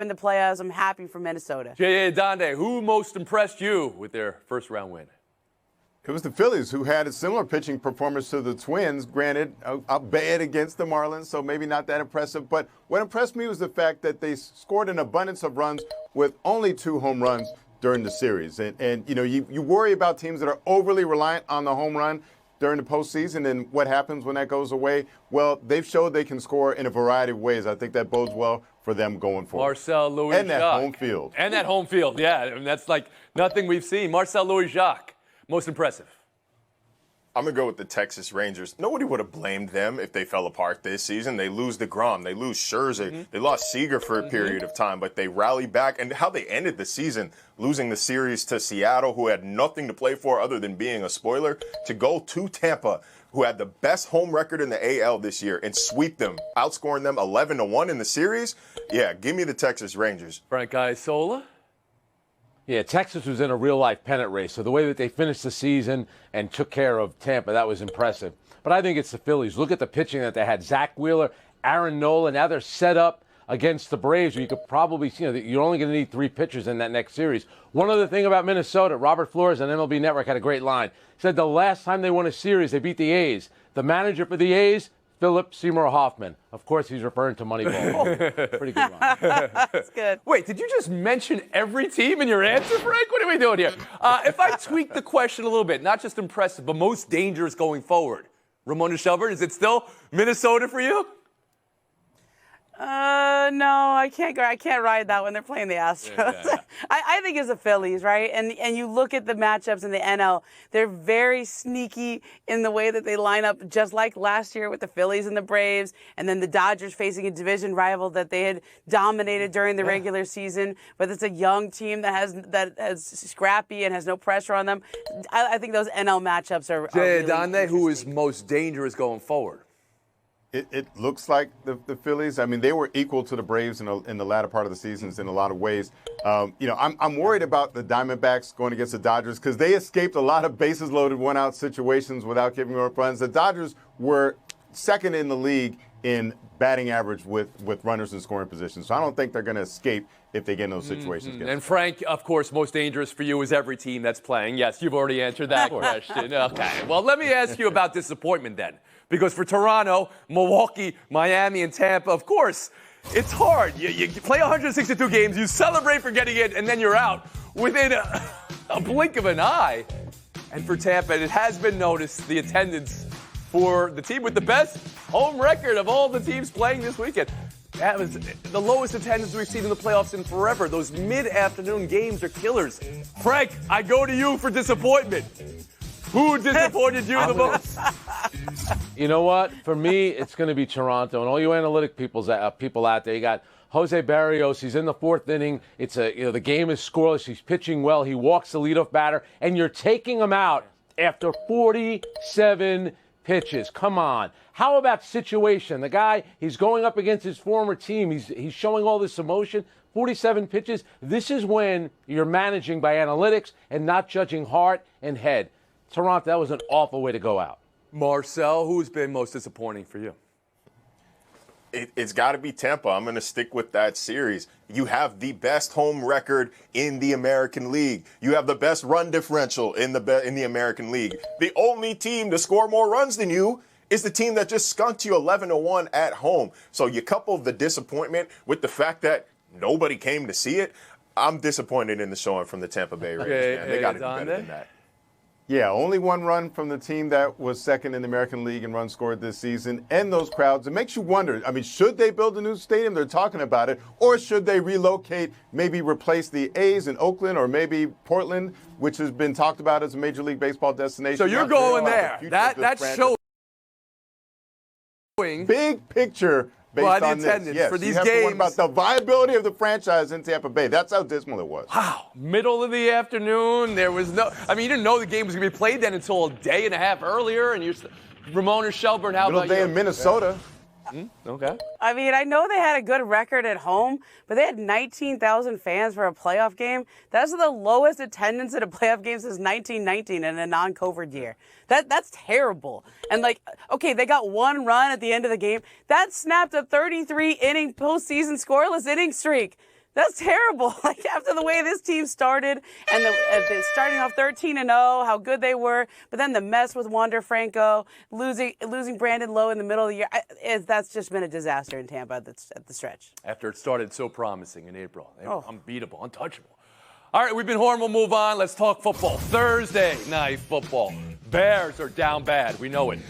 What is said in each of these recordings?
in the playoffs. I'm happy for Minnesota. J.A. Donde, who most impressed you with their first-round win? It was the Phillies, who had a similar pitching performance to the Twins. Granted, a bad against the Marlins, so maybe not that impressive. But what impressed me was the fact that they scored an abundance of runs with only 2 home runs during the series. And you know, you worry about teams that are overly reliant on the home run during the postseason, and what happens when that goes away? Well, they've showed they can score in a variety of ways. I think that bodes well for them going forward. Marcel Louis and that home field. And that home field, yeah. I mean, that's like nothing we've seen. Marcel Louis-Jacques, most impressive. I'm going to go with the Texas Rangers. Nobody would have blamed them if they fell apart this season. They lose DeGrom. They lose Scherzer. They lost Seager for a period of time, but they rallied back. And how they ended the season, losing the series to Seattle, who had nothing to play for other than being a spoiler, to go to Tampa, who had the best home record in the AL this year, and sweep them, outscoring them 11-1 in the series. Yeah, give me the Texas Rangers. Frank Isola? Yeah, Texas was in a real-life pennant race, so the way that they finished the season and took care of Tampa, that was impressive. But I think it's the Phillies. Look at the pitching that they had. Zach Wheeler, Aaron Nola, now they're set up against the Braves, where you could probably, you're only going to need 3 pitchers in that next series. One other thing about Minnesota, Robert Flores on MLB Network had a great line. He said the last time they won a series, they beat the A's. The manager for the A's, Philip Seymour Hoffman. Of course, he's referring to Moneyball. Pretty good line. That's good. Wait, did you just mention every team in your answer, Frank? What are we doing here? If I tweak the question a little bit, not just impressive, but most dangerous going forward, Ramona Shelburne, is it still Minnesota for you? No, I can't go. I can't ride that when they're playing the Astros. Yeah. I think it's the Phillies, right? And you look at the matchups in the NL, they're very sneaky in the way that they line up, just like last year with the Phillies and the Braves, and then the Dodgers facing a division rival that they had dominated during the regular season. But it's a young team that has scrappy and has no pressure on them. I think those NL matchups are J.A. really Donde, who is interesting. most dangerous going forward? It looks like the Phillies. I mean, they were equal to the Braves in the latter part of the seasons in a lot of ways. I'm worried about the Diamondbacks going against the Dodgers because they escaped a lot of bases loaded, one-out situations without giving up runs. The Dodgers were second in the league in batting average with runners in scoring position. So I don't think they're going to escape if they get in those situations. And Frank, of course, most dangerous for you is every team that's playing. Yes, you've already answered that question. Okay. Well, let me ask you about disappointment then. Because for Toronto, Milwaukee, Miami, and Tampa, of course, it's hard. You play 162 games, you celebrate for getting in, and then you're out within a blink of an eye. And for Tampa, it has been noticed, the attendance for the team with the best home record of all the teams playing this weekend. That was the lowest attendance we've seen in the playoffs in forever. Those mid-afternoon games are killers. Frank, I go to you for disappointment. Who disappointed you the most? You know what? For me, it's going to be Toronto. And all you analytic people out there, you got Jose Barrios. He's in the 4th inning. It's the game is scoreless. He's pitching well. He walks the leadoff batter, and you're taking him out after 47 pitches. Come on. How about situation? The guy, he's going up against his former team. He's showing all this emotion. 47 pitches. This is when you're managing by analytics and not judging heart and head. Toronto, that was an awful way to go out. Marcel, who's been most disappointing for you? It's got to be Tampa. I'm going to stick with that series. You have the best home record in the American League. You have the best run differential in the American League. The only team to score more runs than you is the team that just skunked you 11-1 at home. So you couple the disappointment with the fact that nobody came to see it. I'm disappointed in the showing from the Tampa Bay Rays. Man. They got to do better than that. Yeah, only 1 run from the team that was second in the American League in runs scored this season. And those crowds, it makes you wonder, I mean, should they build a new stadium? They're talking about it. Or should they relocate, maybe replace the A's in Oakland or maybe Portland, which has been talked about as a Major League Baseball destination? So you're going there. That showing. Big picture based on attendance this. Yes, for these you have to games. wonder about the viability of the franchise in Tampa Bay. That's how dismal it was. Wow. Middle of the afternoon. There was no, I mean, you didn't know the game was going to be played then until a day and a half earlier. And you're, Ramona Shelburne, how Middle about day you? in Minnesota. Okay. I mean, I know they had a good record at home, but they had 19,000 fans for a playoff game. That's the lowest attendance at a playoff game since 1919 in a non-COVID year. That's terrible. And okay, they got 1 run at the end of the game. That snapped a 33-inning postseason scoreless inning streak. That's terrible. Like, after the way this team started and the starting off 13-0, how good they were, but then the mess with Wander Franco, losing Brandon Lowe in the middle of the year, that's just been a disaster in Tampa at the stretch. After it started so promising in April. They were unbeatable, untouchable. All right, we've been horn. We'll move on. Let's talk football. Thursday night football. Bears are down bad. We know it.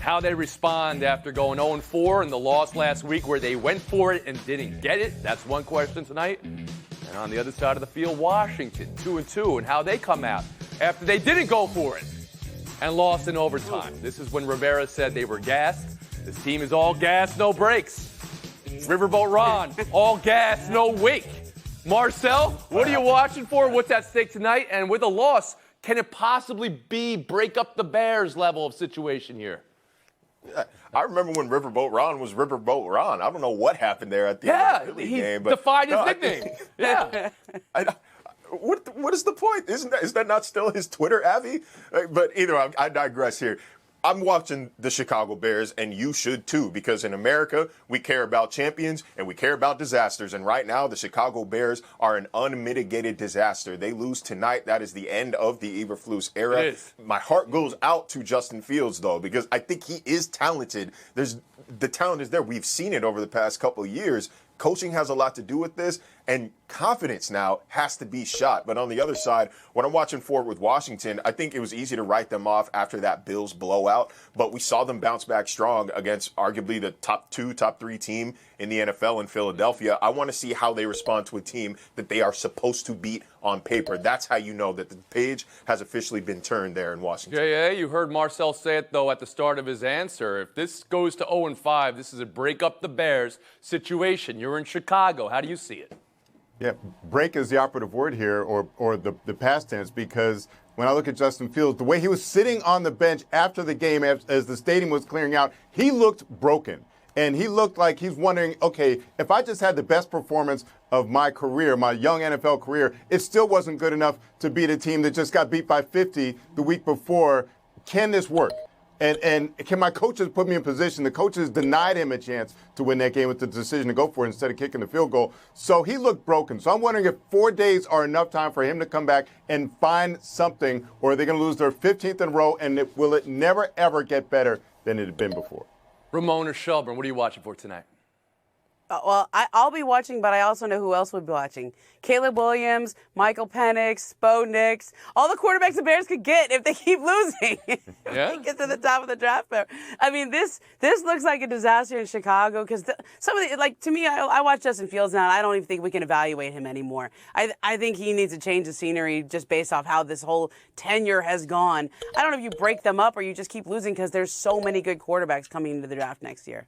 How they respond after going 0-4 in the loss last week where they went for it and didn't get it. That's one question tonight. And on the other side of the field, Washington, 2-2, and how they come out after they didn't go for it and lost in overtime. This is when Rivera said they were gassed. This team is all gas, no brakes. Riverboat Ron, all gas, no wake. Marcel, what are you watching for? What's at stake tonight? And with a loss, can it possibly be break up the Bears level of situation here? I remember when Riverboat Ron was Riverboat Ron. I don't know what happened there at the end of the Philly game. But defied his nickname. Yeah. What is the point? Is that not still his Twitter, Avi? But either I digress here. I'm watching the Chicago Bears, and you should too, because in America, we care about champions and we care about disasters. And right now, the Chicago Bears are an unmitigated disaster. They lose tonight. That is the end of the Eberflus era. It is. My heart goes out to Justin Fields, though, because I think he is talented. The talent is there. We've seen it over the past couple of years. Coaching has a lot to do with this, and confidence now has to be shot. But on the other side, when I'm watching forward with Washington, I think it was easy to write them off after that Bills blowout. But we saw them bounce back strong against arguably the top 2, top 3 team in the NFL in Philadelphia. I want to see how they respond to a team that they are supposed to beat on paper. That's how you know that the page has officially been turned there in Washington. Yeah, you heard Marcel say it, though, at the start of his answer. If this goes to 0-5, this is a break up the Bears situation. You're in Chicago. How do you see it? Yeah, break is the operative word here, or the past tense, because when I look at Justin Fields, the way he was sitting on the bench after the game as the stadium was clearing out, he looked broken. And he looked like he's wondering, okay, if I just had the best performance of my career, my young NFL career, it still wasn't good enough to beat a team that just got beat by 50 the week before. Can this work? And can my coaches put me in position? The coaches denied him a chance to win that game with the decision to go for it instead of kicking the field goal. So he looked broken. So I'm wondering if 4 days are enough time for him to come back and find something, or are they going to lose their 15th in a row, and will it never, ever get better than it had been before? Ramona Shelburne, what are you watching for tonight? Well, I'll be watching, but I also know who else would be watching. Caleb Williams, Michael Penix, Bo Nix, all the quarterbacks the Bears could get if they keep losing. Yeah? They get to the top of the draft. I mean, this looks like a disaster in Chicago because to me, I watch Justin Fields now, and I don't even think we can evaluate him anymore. I think he needs to change the scenery just based off how this whole tenure has gone. I don't know if you break them up or you just keep losing because there's so many good quarterbacks coming into the draft next year.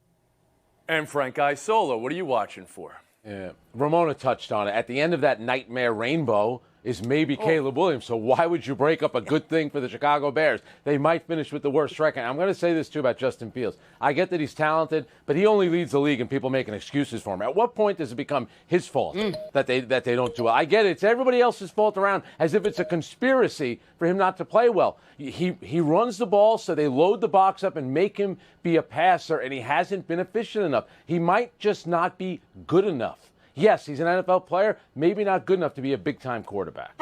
And Frank Isola, what are you watching for? Yeah. Ramona touched on it. At the end of that nightmare rainbow is maybe Caleb Williams. So why would you break up a good thing for the Chicago Bears? They might finish with the worst record. I'm going to say this, too, about Justin Fields. I get that he's talented, but he only leads the league in people making excuses for him. At what point does it become his fault that they don't do well? I get it. It's everybody else's fault around, as if it's a conspiracy for him not to play well. He runs the ball, so they load the box up and make him be a passer, and he hasn't been efficient enough. He might just not be good enough. Yes, he's an NFL player, maybe not good enough to be a big-time quarterback.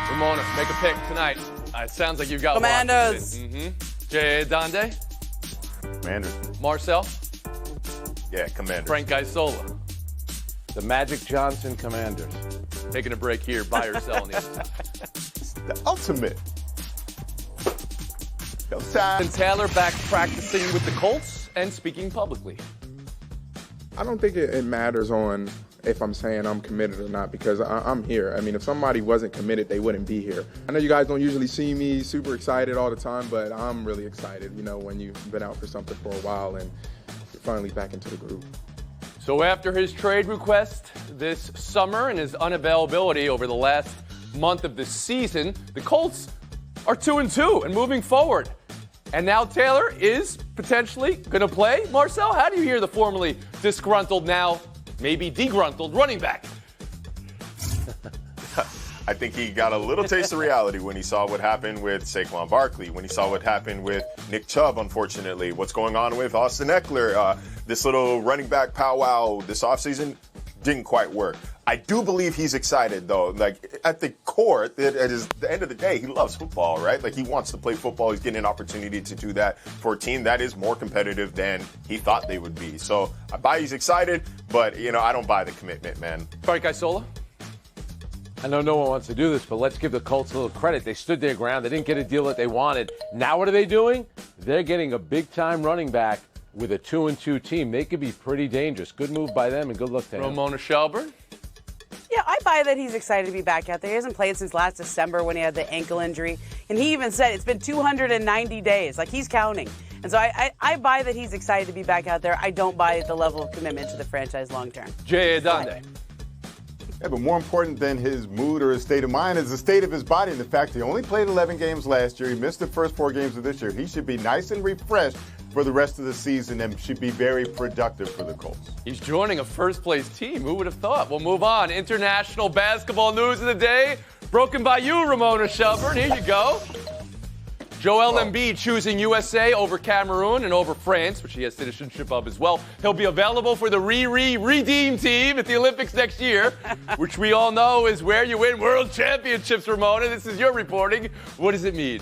Ramona, make a pick tonight. It sounds like you've got Commanders. J.A. Donde? Commanders. Marcel? Yeah, Commanders. Frank Isola. The Magic Johnson Commanders. Taking a break here. Buy or sell on the other side. The ultimate. No time. And Taylor back practicing with the Colts and speaking publicly. I don't think it matters on if I'm saying I'm committed or not, because I'm here. I mean, if somebody wasn't committed, they wouldn't be here. I know you guys don't usually see me super excited all the time, but I'm really excited, when you've been out for something for a while and you're finally back into the groove. So after his trade request this summer and his unavailability over the last month of the season, the Colts are 2-2 and moving forward. And now Taylor is potentially going to play. Marcel, how do you hear the formerly disgruntled, now maybe degruntled running back? I think he got a little taste of reality when he saw what happened with Saquon Barkley, when he saw what happened with Nick Chubb, unfortunately, what's going on with Austin Eckler, this little running back powwow this offseason. didn't quite work. I do believe he's excited, though. Like, at the core, at the end of the day, he loves football, right? Like, he wants to play football. He's getting an opportunity to do that for a team that is more competitive than he thought they would be. So I buy he's excited, but, I don't buy the commitment, man. Frank Isola? I know no one wants to do this, but let's give the Colts a little credit. They stood their ground. They didn't get a deal that they wanted. Now what are they doing? They're getting a big-time running back with a 2-2 team. They could be pretty dangerous. Good move by them, and good luck to him. Ramona Shelburne? Yeah, I buy that he's excited to be back out there. He hasn't played since last December when he had the ankle injury. And he even said it's been 290 days. Like, he's counting. And so I buy that he's excited to be back out there. I don't buy the level of commitment to the franchise long term. Jay Adande? Yeah, but more important than his mood or his state of mind is the state of his body and the fact he only played 11 games last year. He missed the first 4 games of this year. He should be nice and refreshed for the rest of the season and should be very productive for the Colts. He's joining a first-place team. Who would have thought? We'll move on. International basketball news of the day, broken by you, Ramona Shelburne. Here you go. Joel Embiid choosing USA over Cameroon and over France, which he has citizenship of as well. He'll be available for the Redeem team at the Olympics next year, which we all know is where you win world championships, Ramona. This is your reporting. What does it mean?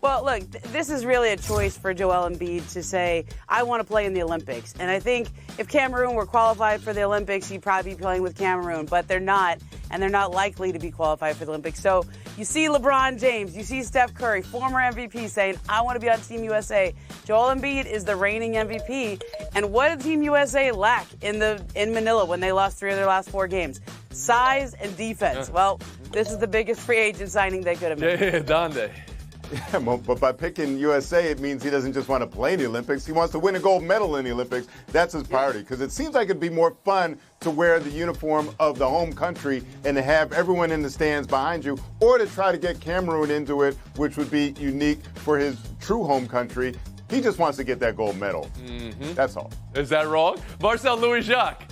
Well, look, this is really a choice for Joel Embiid to say, I want to play in the Olympics. And I think if Cameroon were qualified for the Olympics, he'd probably be playing with Cameroon. But they're not, and they're not likely to be qualified for the Olympics. So you see LeBron James, you see Steph Curry, former MVP, saying, I want to be on Team USA. Joel Embiid is the reigning MVP. And what did Team USA lack in Manila when they lost 3 of their last 4 games? Size and defense. Well, this is the biggest free agent signing they could have made. Yeah, Donde. Yeah, but by picking USA, it means he doesn't just want to play in the Olympics. He wants to win a gold medal in the Olympics. That's his priority because it seems like it'd be more fun to wear the uniform of the home country and to have everyone in the stands behind you, or to try to get Cameroon into it, which would be unique for his true home country. He just wants to get that gold medal. Mm-hmm. That's all. Is that wrong? Marcel Louis-Jacques.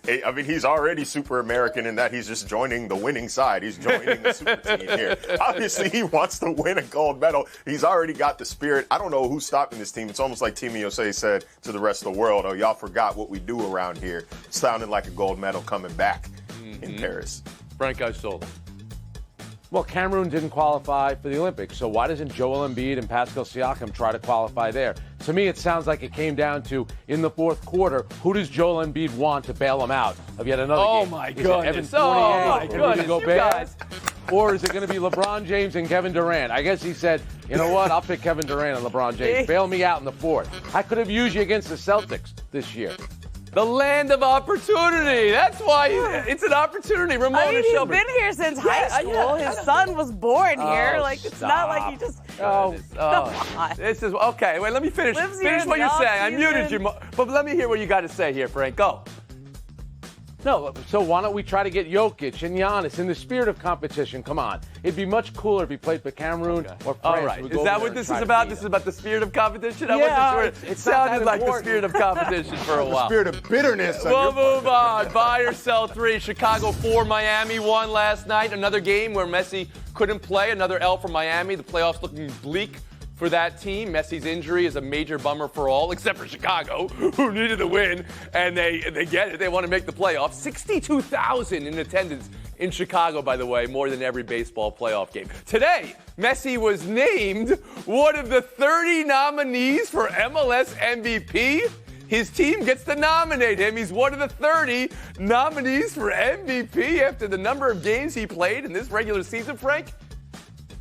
I mean, he's already super American in that he's just joining the winning side. He's joining the super team here. Obviously, he wants to win a gold medal. He's already got the spirit. I don't know who's stopping this team. It's almost like Team USA said to the rest of the world, oh, y'all forgot what we do around here. Sounding like a gold medal coming back in Paris. Frank Isola. Well, Cameroon didn't qualify for the Olympics, so why doesn't Joel Embiid and Pascal Siakam try to qualify there? To me, it sounds like it came down to, in the fourth quarter, who does Joel Embiid want to bail him out of yet another game? Oh, my goodness. Oh, my goodness. You guys. Or is it going to be LeBron James and Kevin Durant? I guess he said, you know what, I'll pick Kevin Durant and LeBron James. Bail me out in the fourth. I could have used you against the Celtics this year. The land of opportunity. That's why it's an opportunity. Ramona He's Shelburne. been here since high school. His son was born here. It's not like he just. Come on. This is okay. Wait, let me finish. Finish what you're saying. I muted you, but let me hear what you got to say here, Frank. Go. No, so why don't we try to get Jokic and Giannis in the spirit of competition? Come on. It'd be much cooler if he played for Cameroon or France. All right. Is that what this is about? This is about the spirit of competition? I wasn't sure. It sounded like the spirit of competition for a while. The spirit of bitterness. We'll move on. Buy or sell 3. Chicago 4, Miami 1 last night. Another game where Messi couldn't play. Another L for Miami. The playoffs looking bleak for that team. Messi's injury is a major bummer for all, except for Chicago, who needed a win, and they get it. They want to make the playoffs. 62,000 in attendance in Chicago, by the way, more than every baseball playoff game. Today, Messi was named one of the 30 nominees for MLS MVP. His team gets to nominate him. He's one of the 30 nominees for MVP after the number of games he played in this regular season, Frank.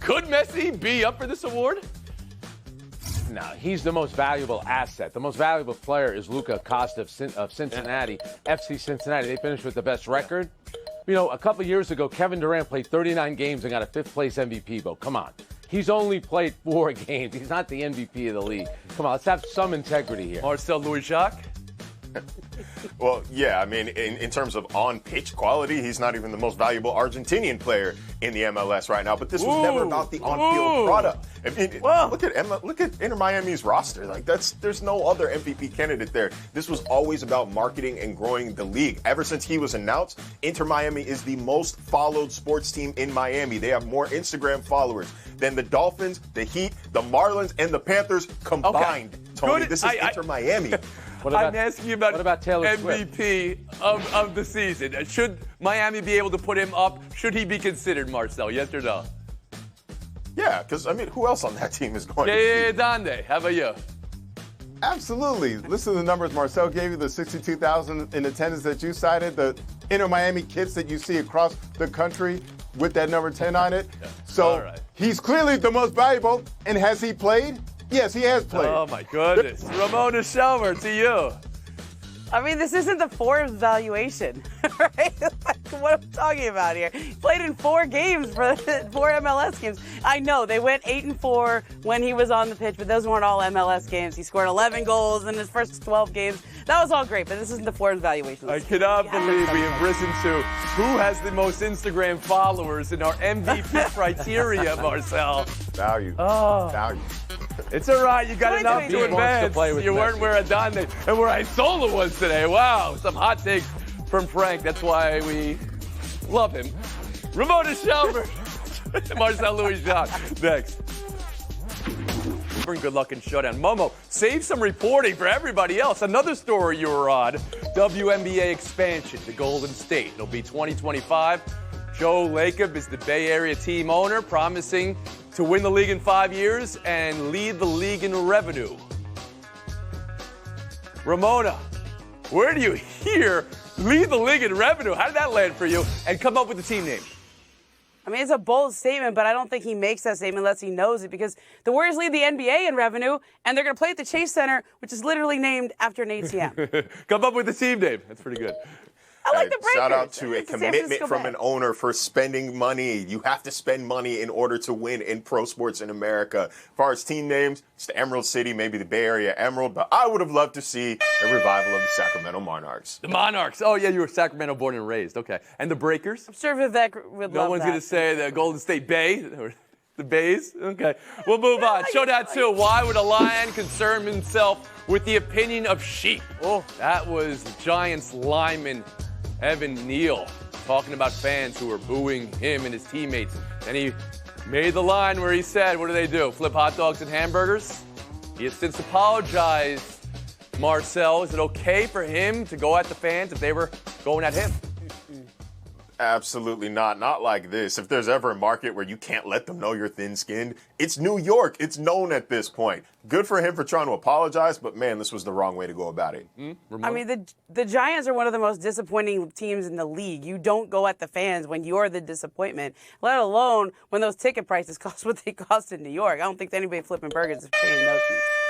Could Messi be up for this award? No, he's the most valuable asset. The most valuable player is Luka Costa of Cincinnati, FC Cincinnati. They finished with the best record. You know, a couple years ago, Kevin Durant played 39 games and got a 5th-place MVP vote. Come on. He's only played 4 games. He's not the MVP of the league. Come on, let's have some integrity here. Marcel Louis-Jacques? Well, yeah, I mean, in terms of on-pitch quality, he's not even the most valuable Argentinian player in the MLS right now. But this was never about the on-field product. I mean, look at Inter Miami's roster. Like, there's no other MVP candidate there. This was always about marketing and growing the league. Ever since he was announced, Inter Miami is the most followed sports team in Miami. They have more Instagram followers than the Dolphins, the Heat, the Marlins, and the Panthers combined. Okay. Tony, this is Inter Miami. I'm asking you about, what about Taylor Swift? MVP of the season. Should Miami be able to put him up? Should he be considered, Marcel? Yes or no? Yeah, because, I mean, who else on that team is going to Yeah, be? Donde. How about you? Absolutely. Listen to the numbers Marcel gave you, the 62,000 in attendance that you cited, the Inter Miami kits that you see across the country with that number 10 on it. So All right. he's clearly the most valuable. And has he played? Yes, he has played. Oh, my goodness. Ramona Shelmer, to you. I mean, this isn't the Forbes valuation, right? Like, what am I talking about here? He played in 4 games for 4 MLS games. I know they went 8-4 when he was on the pitch, but those weren't all MLS games. He scored 11 goals in his first 12 games. That was all great, but this isn't the Forbes valuation. I cannot believe we have risen to who has the most Instagram followers in our MVP criteria, Marcel. Value. Oh. Value. It's all right. You got enough to He wants to advance. play with You weren't Messi. where Adonde and where Isola was today. Wow, some hot takes from Frank. That's why we love him. Ramona Shelmer, Marcel Louis-Jean. Next. Good luck in Showdown. Momo, save some reporting for everybody else. Another story you were on, WNBA expansion to Golden State. It'll be 2025. Joe Lacob is the Bay Area team owner, promising to win the league in 5 years and lead the league in revenue. Ramona, where do you hear lead the league in revenue? How did that land for you? And come up with the team name. I mean, it's a bold statement, but I don't think he makes that statement unless he knows it, because the Warriors lead the NBA in revenue, and they're going to play at the Chase Center, which is literally named after an ATM. Come up with the team name. That's pretty good. I like the Breakers. Shout out to a It's the San commitment Francisco from Bay. an owner for spending money. You have to spend money in order to win in pro sports in America. As far as team names, it's the Emerald City, maybe the Bay Area Emerald, but I would have loved to see a revival of the Sacramento Monarchs. The Monarchs. Oh, yeah, you were Sacramento born and raised. Okay. And the Breakers? I'm sure Vivek would No love one's that. going to say the Golden State Bay or the Bays? Okay. We'll move on. Showdown 2. Why would a lion concern himself with the opinion of sheep? Oh, that was Giants lineman Evan Neal talking about fans who were booing him and his teammates. And he made the line where he said, what do? Flip hot dogs and hamburgers? He has since apologized. Marcel, is it okay for him to go at the fans if they were going at him? Absolutely not. Not like this. If there's ever a market where you can't let them know you're thin-skinned, it's New York. It's known at this point. Good for him for trying to apologize, but man, this was the wrong way to go about it. I mean, the Giants are one of the most disappointing teams in the league. You don't go at the fans when you're the disappointment, let alone when those ticket prices cost what they cost in New York. I don't think anybody flipping burgers is paying those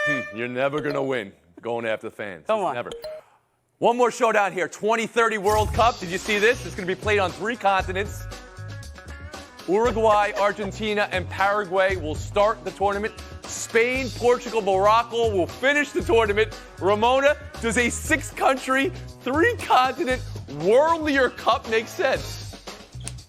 fees. You're never going to win going after the fans. Come on. Never. One more showdown here. 2030 World Cup. Did you see this? It's going to be played on 3 continents. Uruguay, Argentina, and Paraguay will start the tournament. Spain, Portugal, Morocco will finish the tournament. Ramona, does a 6-country, 3-continent worldlier cup make sense?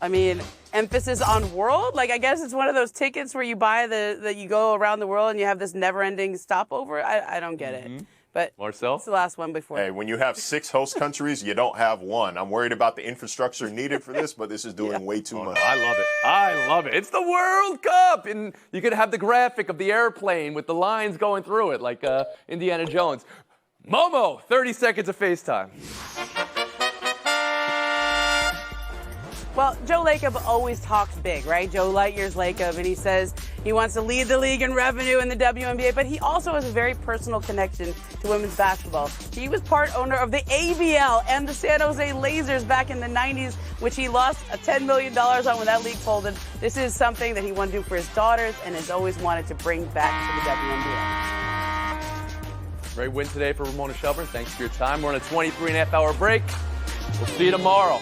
I mean, emphasis on world? Like, I guess it's one of those tickets where you buy that you go around the world and you have this never-ending stopover. I don't get it. But Marcel? it's the last one before. Hey, when you have 6 host countries, you don't have one. I'm worried about the infrastructure needed for this, but this is doing way too much. I love it. I love it. It's the World Cup. And you could have the graphic of the airplane with the lines going through it like Indiana Jones. Momo, 30 seconds of FaceTime. Well, Joe Lacob always talks big, right? Joe Lightyear's Lacob, and he says he wants to lead the league in revenue in the WNBA, but he also has a very personal connection to women's basketball. He was part owner of the ABL and the San Jose Lasers back in the 90s, which he lost $10 million on when that league folded. This is something that he wanted to do for his daughters and has always wanted to bring back to the WNBA. Great win today for Ramona Shelburne. Thanks for your time. We're on a 23.5-hour break. We'll see you tomorrow.